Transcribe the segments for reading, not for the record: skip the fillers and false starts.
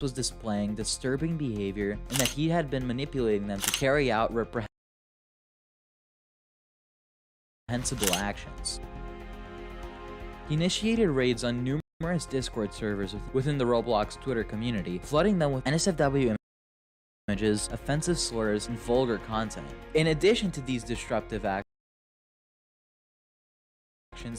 was displaying disturbing behavior and that he had been manipulating them to carry out reprehensible actions. He initiated raids on numerous Discord servers within the Roblox Twitter community, flooding them with NSFW images, offensive slurs, and vulgar content. In addition to these disruptive actions,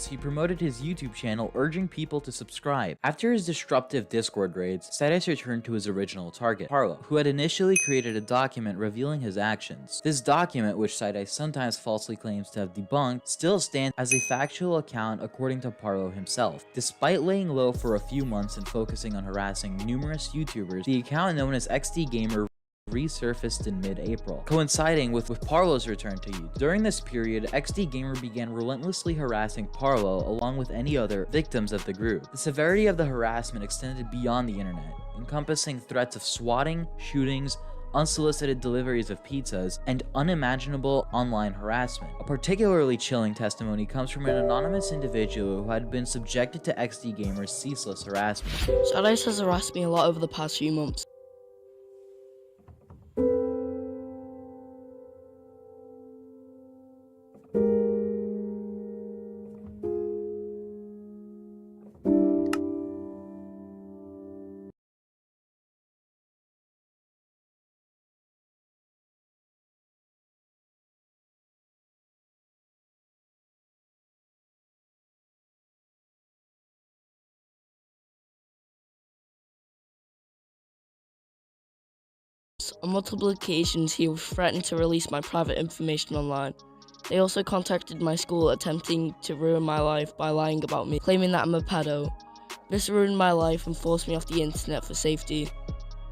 he promoted his YouTube channel, urging people to subscribe. After his disruptive Discord raids, Side-Ice returned to his original target, Parlo, who had initially created a document revealing his actions. This document, which Side-Ice sometimes falsely claims to have debunked, still stands as a factual account according to Parlo himself. Despite laying low for a few months and focusing on harassing numerous YouTubers, the account known as XD Gamer resurfaced in mid-April, coinciding with Parlo's return to YouTube. During this period, XD Gamer began relentlessly harassing Parlo along with any other victims of the group. The severity of the harassment extended beyond the internet, encompassing threats of swatting, shootings, unsolicited deliveries of pizzas, and unimaginable online harassment. A particularly chilling testimony comes from an anonymous individual who had been subjected to XD Gamer's ceaseless harassment. Side-Ice has harassed me a lot over the past few months. On multiple occasions, he threatened to release my private information online. They also contacted my school, attempting to ruin my life by lying about me, claiming that I'm a pedo. This ruined my life and forced me off the internet for safety.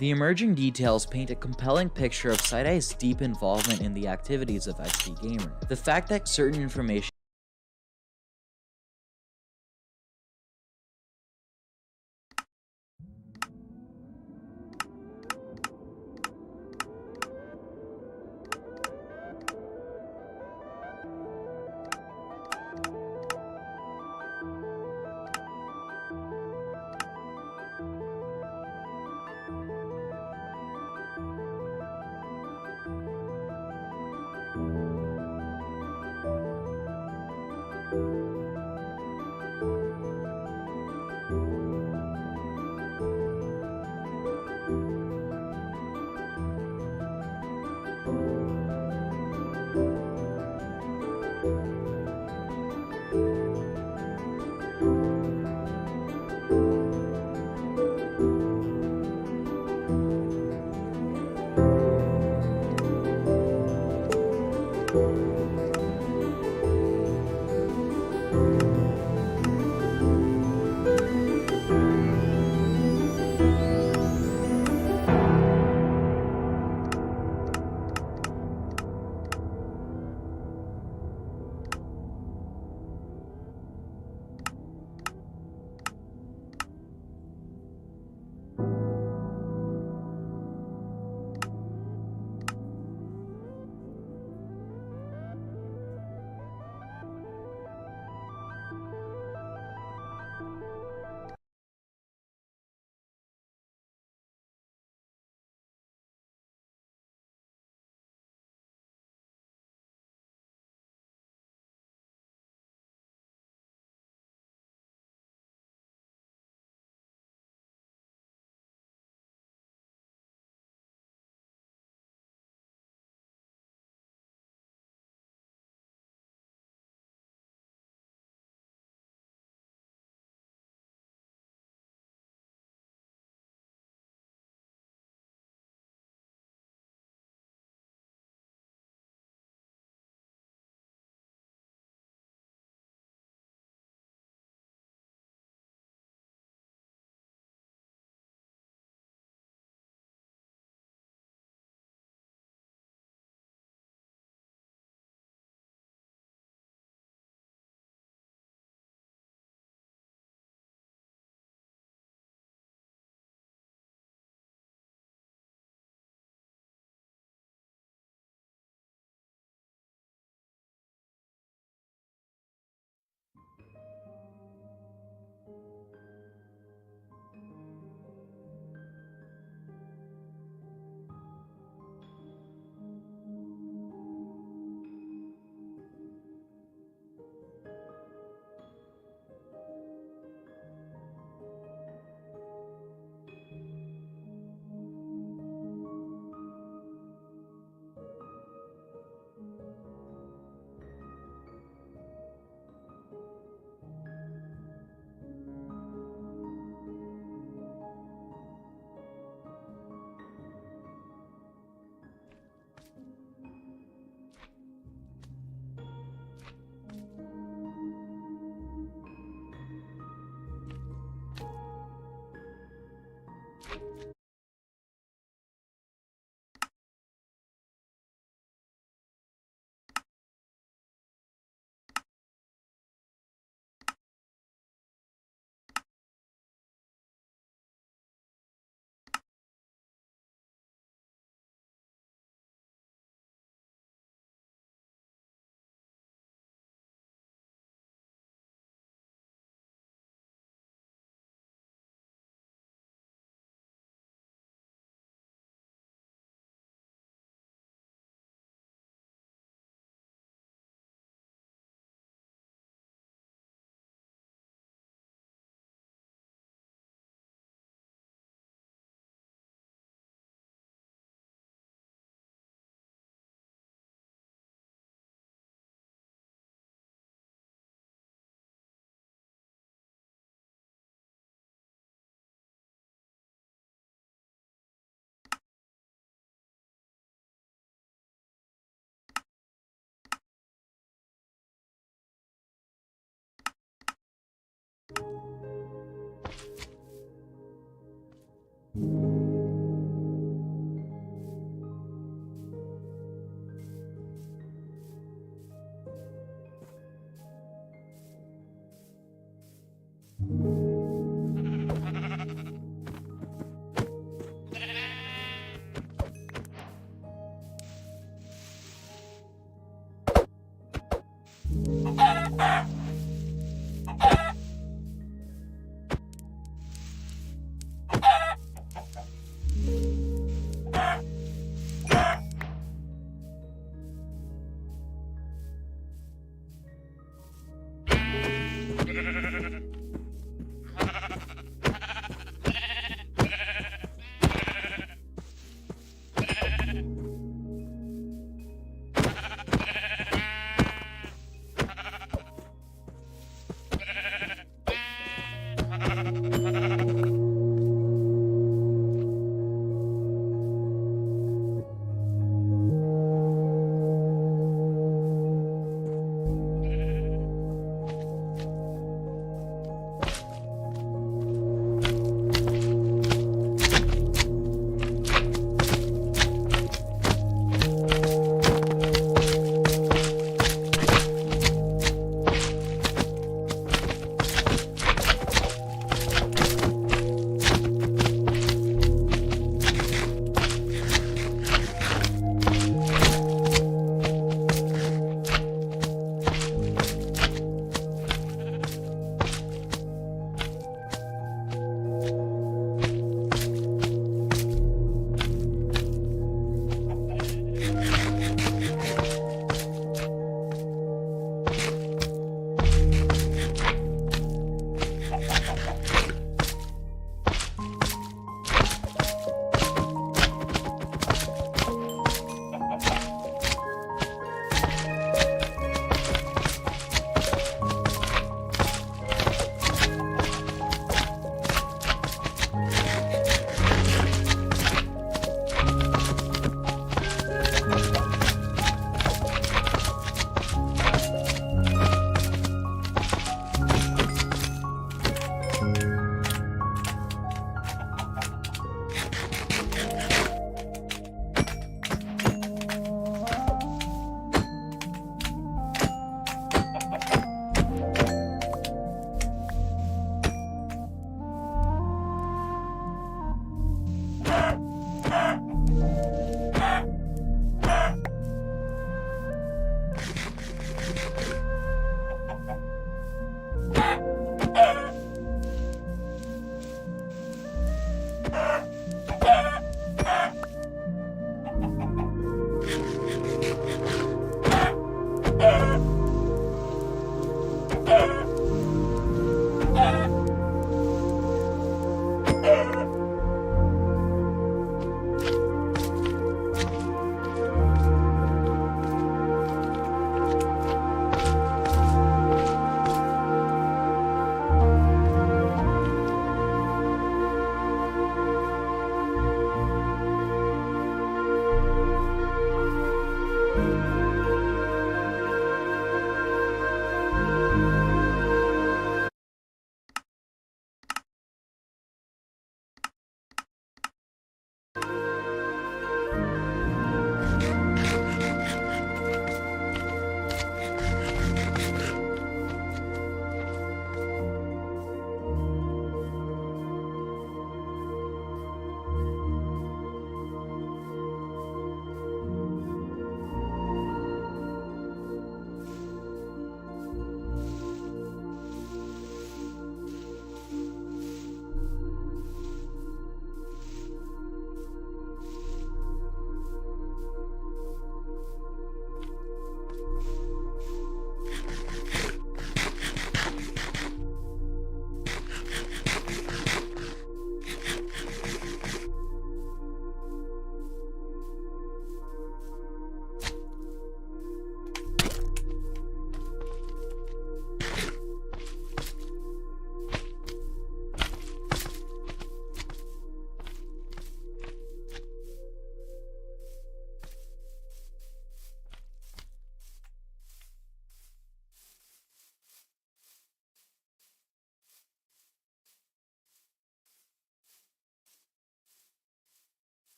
The emerging details paint a compelling picture of Side-Eye's deep involvement in the activities of XD Gamer. The fact that certain information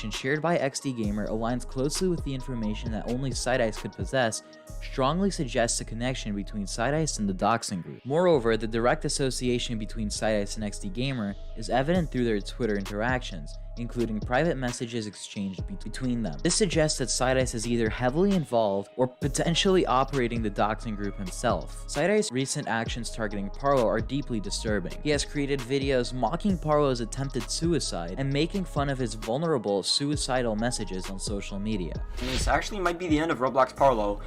shared by XD Gamer aligns closely with the information that only Side-Ice could possess, strongly suggests a connection between Side-Ice and the doxing group. Moreover, the direct association between Side-Ice and XD Gamer is evident through their Twitter interactions, including private messages exchanged between them. This suggests that Side-Ice is either heavily involved or potentially operating the doxing group himself. Side-Ice's recent actions targeting Parlo are deeply disturbing. He has created videos mocking Parlo's attempted suicide and making fun of his vulnerable, suicidal messages on social media. This actually might be the end of Roblox Parlo.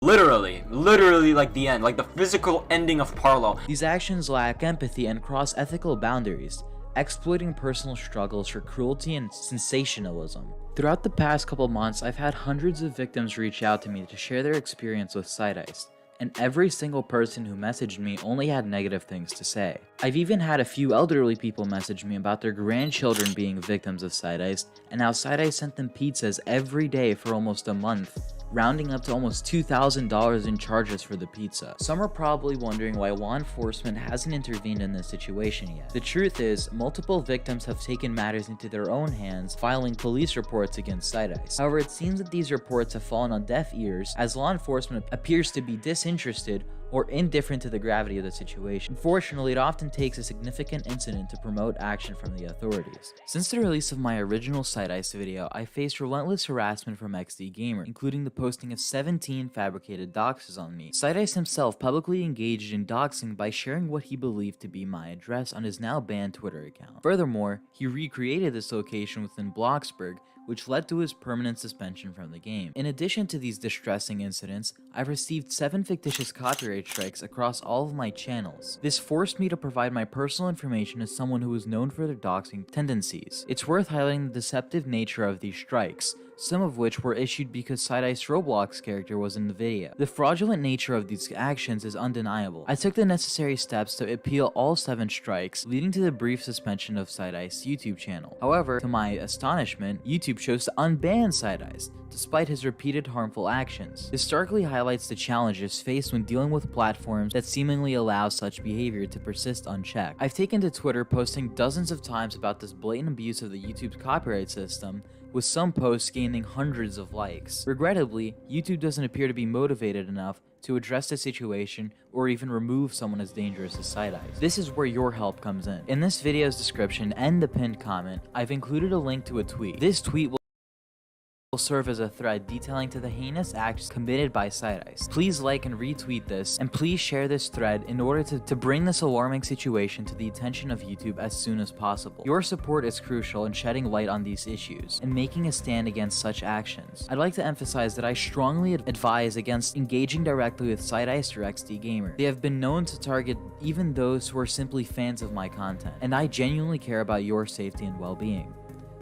Literally like the end, like the physical ending of Parlo. These actions lack empathy and cross ethical boundaries, exploiting personal struggles for cruelty and sensationalism. Throughout the past couple months, I've had hundreds of victims reach out to me to share their experience with Side-Ice, and every single person who messaged me only had negative things to say. I've even had a few elderly people message me about their grandchildren being victims of Side-Ice, and how Side-Ice sent them pizzas every day for almost a month, rounding up to almost $2,000 in charges for the pizza. Some are probably wondering why law enforcement hasn't intervened in this situation yet. The truth is, multiple victims have taken matters into their own hands, filing police reports against Side-Ice. However, it seems that these reports have fallen on deaf ears, as law enforcement appears to be disinterested or indifferent to the gravity of the situation. Unfortunately, it often takes a significant incident to promote action from the authorities. Since the release of my original Side-Ice video, I faced relentless harassment from XD Gamer, including the posting of 17 fabricated doxes on me. Side-Ice himself publicly engaged in doxing by sharing what he believed to be my address on his now banned Twitter account. Furthermore, he recreated this location within Bloxburg, which led to his permanent suspension from the game. In addition to these distressing incidents, I've received 7 fictitious copyright strikes across all of my channels. This forced me to provide my personal information as someone who is known for their doxing tendencies. It's worth highlighting the deceptive nature of these strikes, some of which were issued because Side-Ice Roblox character was in the video. The fraudulent nature of these actions is undeniable. I took the necessary steps to appeal all 7 strikes, leading to the brief suspension of Side-Ice's YouTube channel. However, to my astonishment, YouTube chose to unban Side-Ice, despite his repeated harmful actions. This starkly highlights the challenges faced when dealing with platforms that seemingly allow such behavior to persist unchecked. I've taken to Twitter posting dozens of times about this blatant abuse of the YouTube's copyright system, with some posts gaining hundreds of likes. Regrettably, YouTube doesn't appear to be motivated enough to address the situation or even remove someone as dangerous as Side-Ice. This is where your help comes in. In this video's description and the pinned comment, I've included a link to a tweet. This tweet will serve as a thread detailing to the heinous acts committed by Side-Ice. Please like and retweet this, and please share this thread in order to bring this alarming situation to the attention of YouTube as soon as possible. Your support is crucial in shedding light on these issues and making a stand against such actions. I'd like to emphasize that I strongly advise against engaging directly with Side-Ice or XD Gamer. They have been known to target even those who are simply fans of my content, and I genuinely care about your safety and well-being.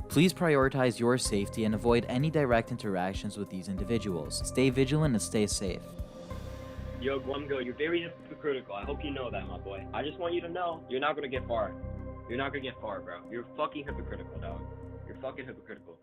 Please prioritize your safety and avoid any direct interactions with these individuals. Stay vigilant and stay safe. Yo, Glumgo, you're very hypocritical. I hope you know that, my boy. I just want you to know, you're not gonna get far. You're not gonna get far, bro. You're fucking hypocritical, dog. You're fucking hypocritical.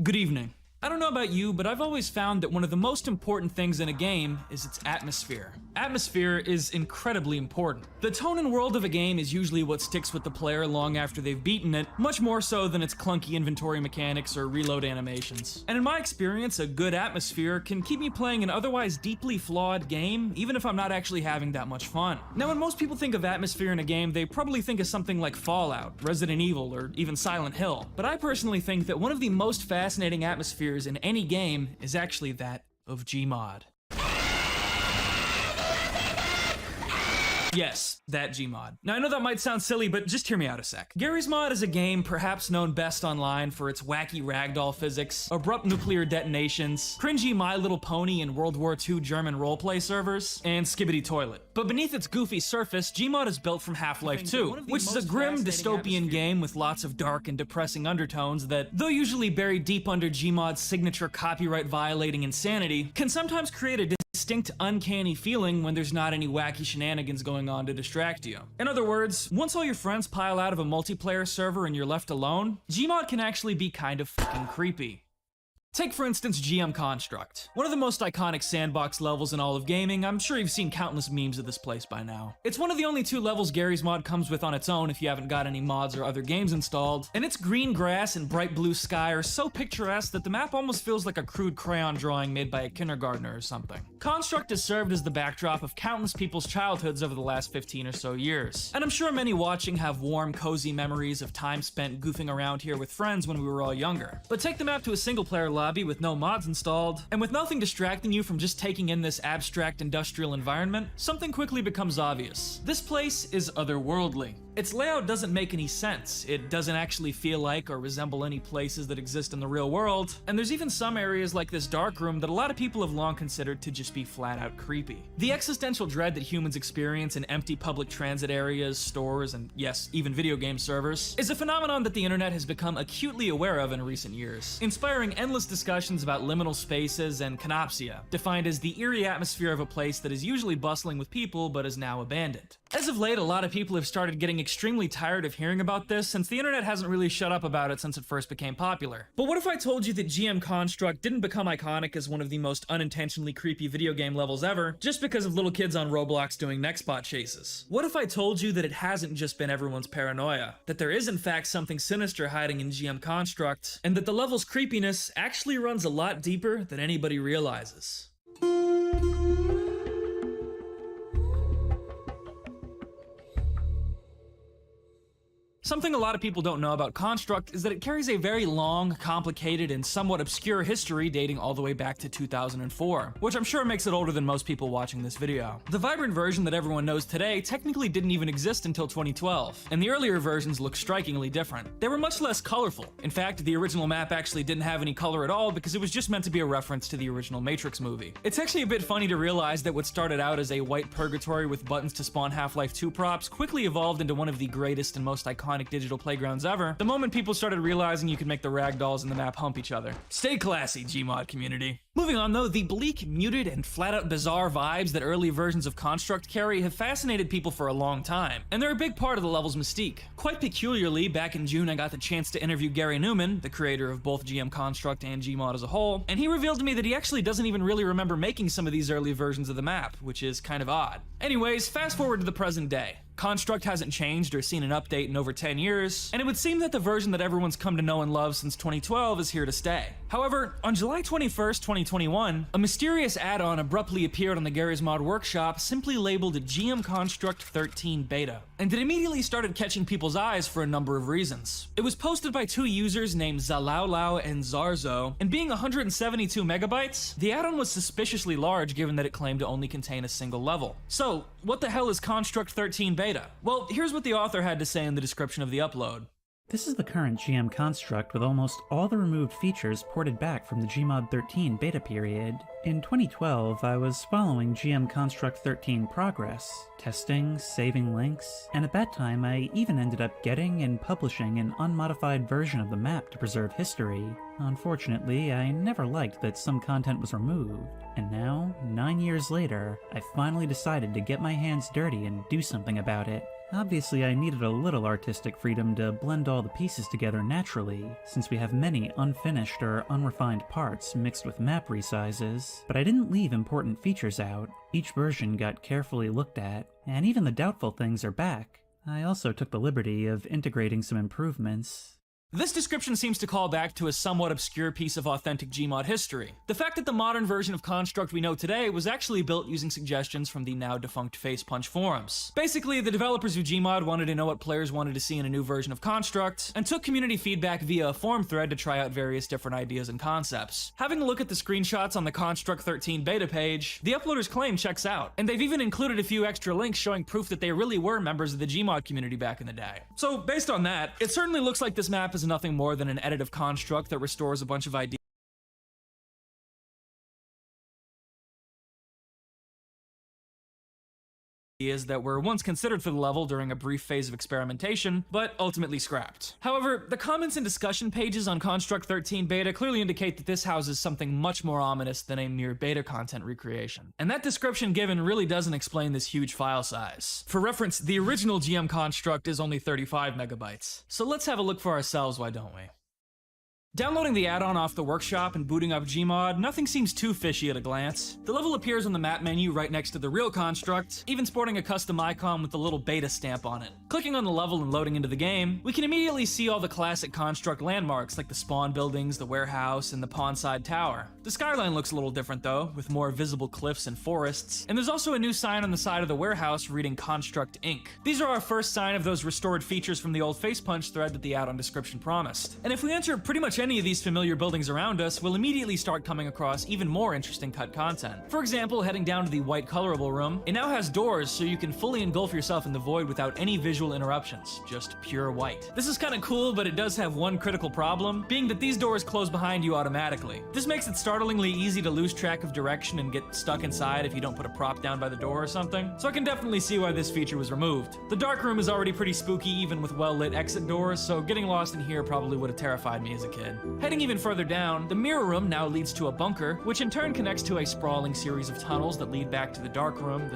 Good evening. I don't know about you, but I've always found that one of the most important things in a game is its atmosphere. Atmosphere is incredibly important. The tone and world of a game is usually what sticks with the player long after they've beaten it, much more so than its clunky inventory mechanics or reload animations. And in my experience, a good atmosphere can keep me playing an otherwise deeply flawed game, even if I'm not actually having that much fun. Now, when most people think of atmosphere in a game, they probably think of something like Fallout, Resident Evil, or even Silent Hill. But I personally think that one of the most fascinating atmospheres in any game is actually that of Gmod. Yes, that Gmod. Now I know that might sound silly, but just hear me out a sec. Garry's Mod is a game perhaps known best online for its wacky ragdoll physics, abrupt nuclear detonations, cringy My Little Pony and World War II German roleplay servers, and Skibbity Toilet. But beneath its goofy surface, Gmod is built from Half-Life 2, which is a grim dystopian game with lots of dark and depressing undertones that, though usually buried deep under Gmod's signature copyright violating insanity, can sometimes create a distinct uncanny feeling when there's not any wacky shenanigans going on to distract you. In other words, once all your friends pile out of a multiplayer server and you're left alone, Gmod can actually be kind of fucking creepy. Take for instance GM Construct, one of the most iconic sandbox levels in all of gaming. I'm sure you've seen countless memes of this place by now. It's one of the only 2 levels Gary's mod comes with on its own if you haven't got any mods or other games installed, and its green grass and bright blue sky are so picturesque that the map almost feels like a crude crayon drawing made by a kindergartner or something. Construct has served as the backdrop of countless people's childhoods over the last 15 or so years, and I'm sure many watching have warm, cozy memories of time spent goofing around here with friends when we were all younger. But take the map to a single-player lobby with no mods installed, and with nothing distracting you from just taking in this abstract industrial environment, something quickly becomes obvious. This place is otherworldly. Its layout doesn't make any sense. It doesn't actually feel like or resemble any places that exist in the real world, and there's even some areas like this dark room that a lot of people have long considered to just be flat out creepy. The existential dread that humans experience in empty public transit areas, stores, and yes, even video game servers, is a phenomenon that the internet has become acutely aware of in recent years, inspiring endless discussions about liminal spaces and canopsia, defined as the eerie atmosphere of a place that is usually bustling with people but is now abandoned. As of late, a lot of people have started getting extremely tired of hearing about this, since the internet hasn't really shut up about it since it first became popular. But what if I told you that GM Construct didn't become iconic as one of the most unintentionally creepy video game levels ever, just because of little kids on Roblox doing next spot chases? What if I told you that it hasn't just been everyone's paranoia, that there is in fact something sinister hiding in GM Construct, and that the level's creepiness actually runs a lot deeper than anybody realizes? Something a lot of people don't know about Construct is that it carries a very long, complicated, and somewhat obscure history dating all the way back to 2004, which I'm sure makes it older than most people watching this video. The vibrant version that everyone knows today technically didn't even exist until 2012, and the earlier versions look strikingly different. They were much less colorful. In fact, the original map actually didn't have any color at all because it was just meant to be a reference to the original Matrix movie. It's actually a bit funny to realize that what started out as a white purgatory with buttons to spawn Half-Life 2 props quickly evolved into one of the greatest and most iconic digital playgrounds ever, the moment people started realizing you could make the ragdolls in the map hump each other. Stay classy, Gmod community. Moving on though, the bleak, muted, and flat-out bizarre vibes that early versions of Construct carry have fascinated people for a long time, and they're a big part of the level's mystique. Quite peculiarly, back in June I got the chance to interview Gary Newman, the creator of both GM Construct and Gmod as a whole, and he revealed to me that he actually doesn't even really remember making some of these early versions of the map, which is kind of odd. Anyways, fast forward to the present day. Construct hasn't changed or seen an update in over 10 years, and it would seem that the version that everyone's come to know and love since 2012 is here to stay. However, on July 21st, 2021, a mysterious add-on abruptly appeared on the Gary's Mod Workshop simply labeled GM Construct 13 Beta, and it immediately started catching people's eyes for a number of reasons. It was posted by 2 users named Zalaulau and Zarzo, and being 172 megabytes, the add-on was suspiciously large given that it claimed to only contain a single level. So, what the hell is Construct 13 Beta? Well, here's what the author had to say in the description of the upload. This is the current GM Construct with almost all the removed features ported back from the Gmod 13 beta period. In 2012, I was following GM Construct 13 progress, testing, saving links, and at that time I even ended up getting and publishing an unmodified version of the map to preserve history. Unfortunately, I never liked that some content was removed, and now, 9 years later, I finally decided to get my hands dirty and do something about it. Obviously, I needed a little artistic freedom to blend all the pieces together naturally, since we have many unfinished or unrefined parts mixed with map resizes, but I didn't leave important features out. Each version got carefully looked at, and even the doubtful things are back. I also took the liberty of integrating some improvements. This description seems to call back to a somewhat obscure piece of authentic Gmod history. The fact that the modern version of Construct we know today was actually built using suggestions from the now defunct Facepunch forums. Basically, the developers of Gmod wanted to know what players wanted to see in a new version of Construct, and took community feedback via a forum thread to try out various different ideas and concepts. Having a look at the screenshots on the Construct 13 beta page, the uploader's claim checks out, and they've even included a few extra links showing proof that they really were members of the Gmod community back in the day. So, based on that, it certainly looks like this map is nothing more than an edit of Construct that restores a bunch of ideas ideas that were once considered for the level during a brief phase of experimentation, but ultimately scrapped. However, the comments and discussion pages on Construct 13 Beta clearly indicate that this houses something much more ominous than a mere beta content recreation. And that description given really doesn't explain this huge file size. For reference, the original GM Construct is only 35 megabytes. So let's have a look for ourselves, why don't we? Downloading the add-on off the workshop and booting up Gmod, nothing seems too fishy at a glance. The level appears on the map menu right next to the real construct, even sporting a custom icon with the little beta stamp on it. Clicking on the level and loading into the game, we can immediately see all the classic construct landmarks like the spawn buildings, the warehouse, and the pondside tower. The skyline looks a little different though, with more visible cliffs and forests, and there's also a new sign on the side of the warehouse reading Construct Inc. These are our first sign of those restored features from the old face punch thread that the add-on description promised. And if we enter pretty much any of these familiar buildings around us, we'll immediately start coming across even more interesting cut content. For example, heading down to the white colorable room, it now has doors so you can fully engulf yourself in the void without any visual interruptions, just pure white. This is kinda cool, but it does have one critical problem, being that these doors close behind you automatically. This makes it startlingly easy to lose track of direction and get stuck inside if you don't put a prop down by the door or something, so I can definitely see why this feature was removed. The dark room is already pretty spooky even with well-lit exit doors, so getting lost in here probably would have terrified me as a kid. Heading even further down, the mirror room now leads to a bunker, which in turn connects to a sprawling series of tunnels that lead back to the dark room.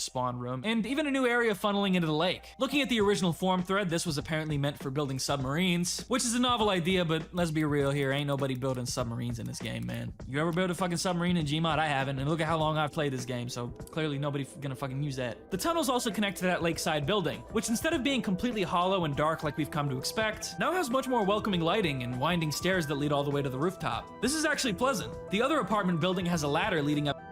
Spawn room, and even a new area funneling into the lake. Looking at the original forum thread, this was apparently meant for building submarines, which is a novel idea, but let's be real here, ain't nobody building submarines in this game, man. You ever build a fucking submarine in Gmod? I haven't, and look at how long I've played this game, so clearly nobody's gonna fucking use that. The tunnels also connect to that lakeside building, which instead of being completely hollow and dark like we've come to expect, now has much more welcoming lighting and winding stairs that lead all the way to the rooftop. This is actually pleasant. The other apartment building has a ladder leading up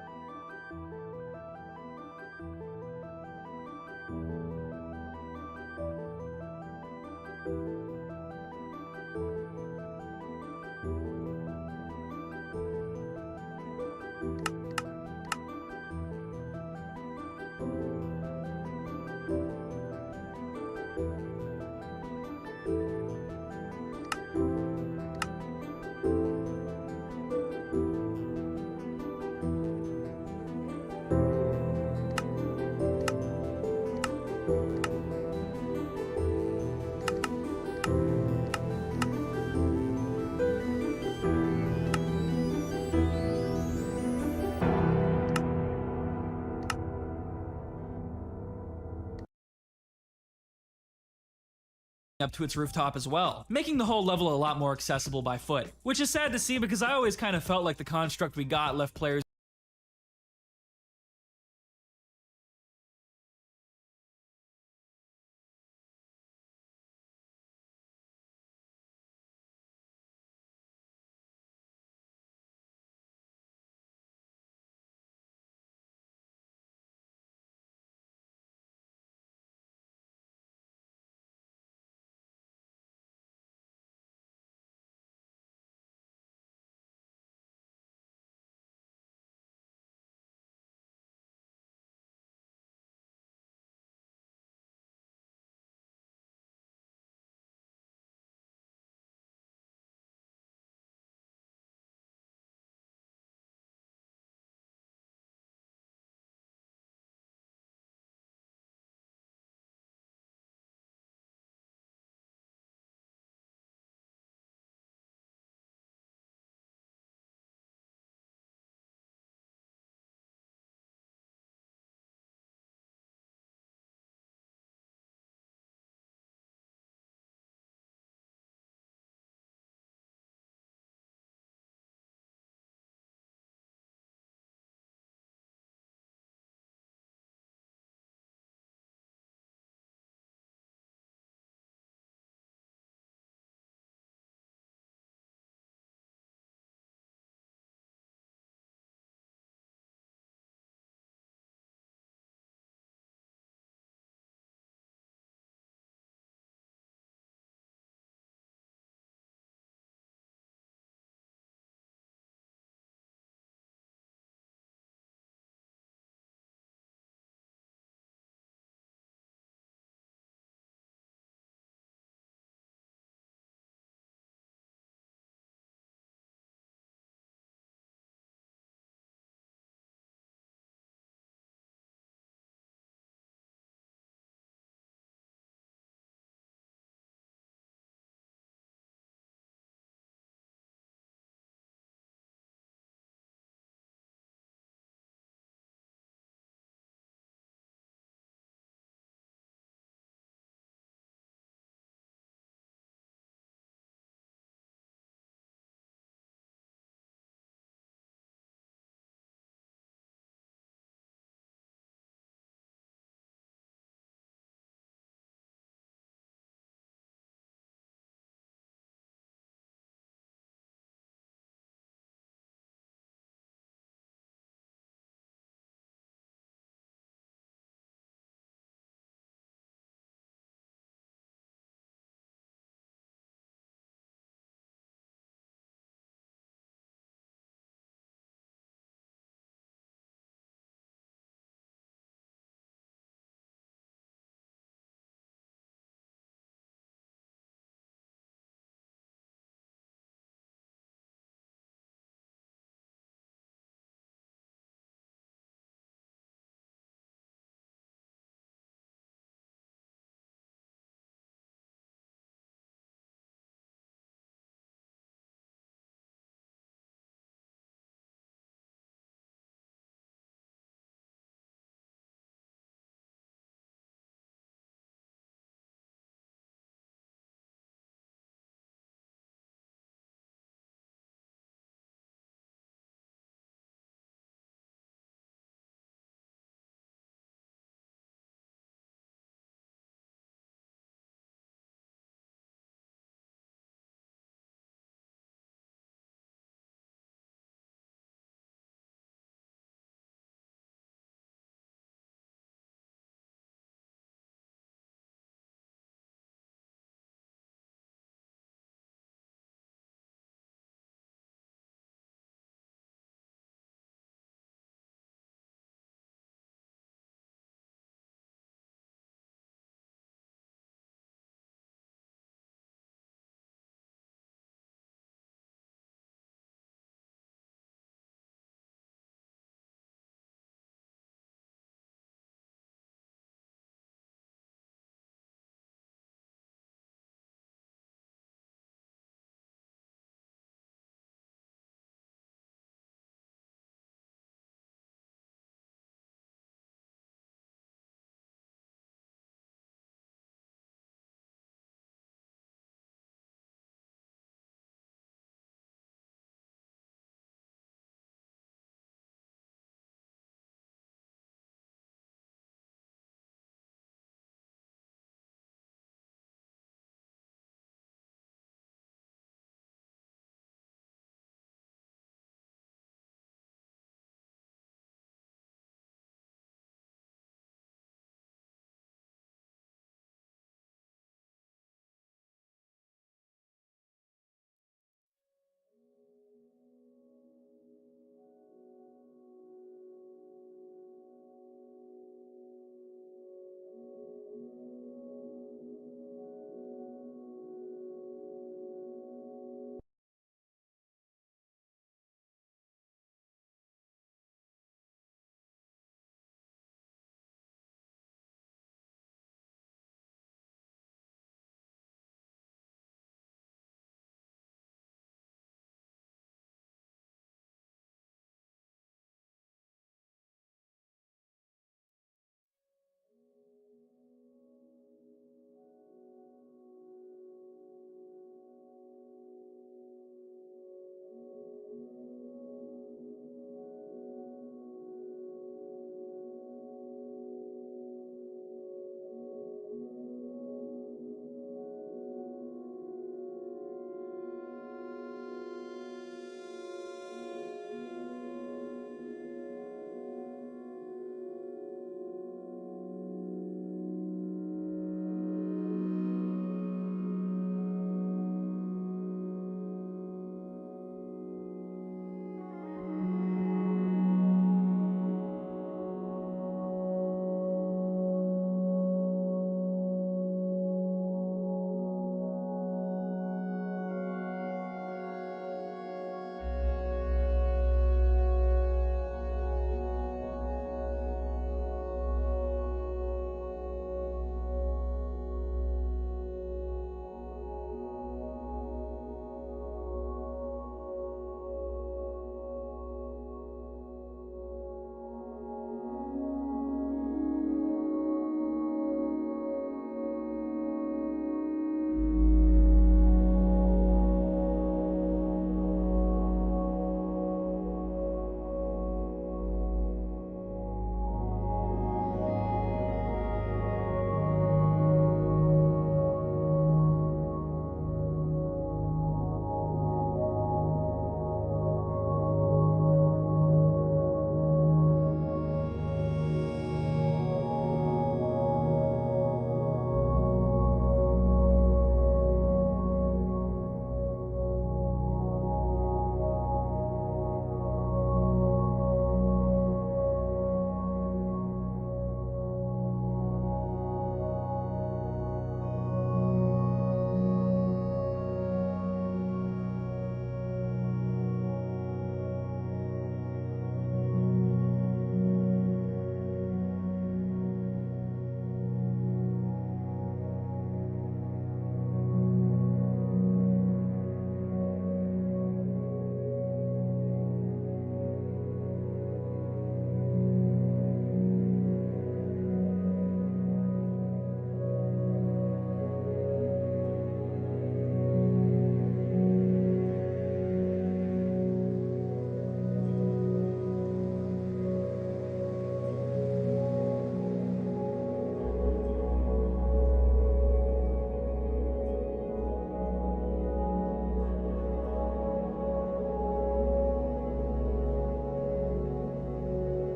up to its rooftop as well, making the whole level a lot more accessible by foot, which is sad to see because I always kind of felt like the construct we got left players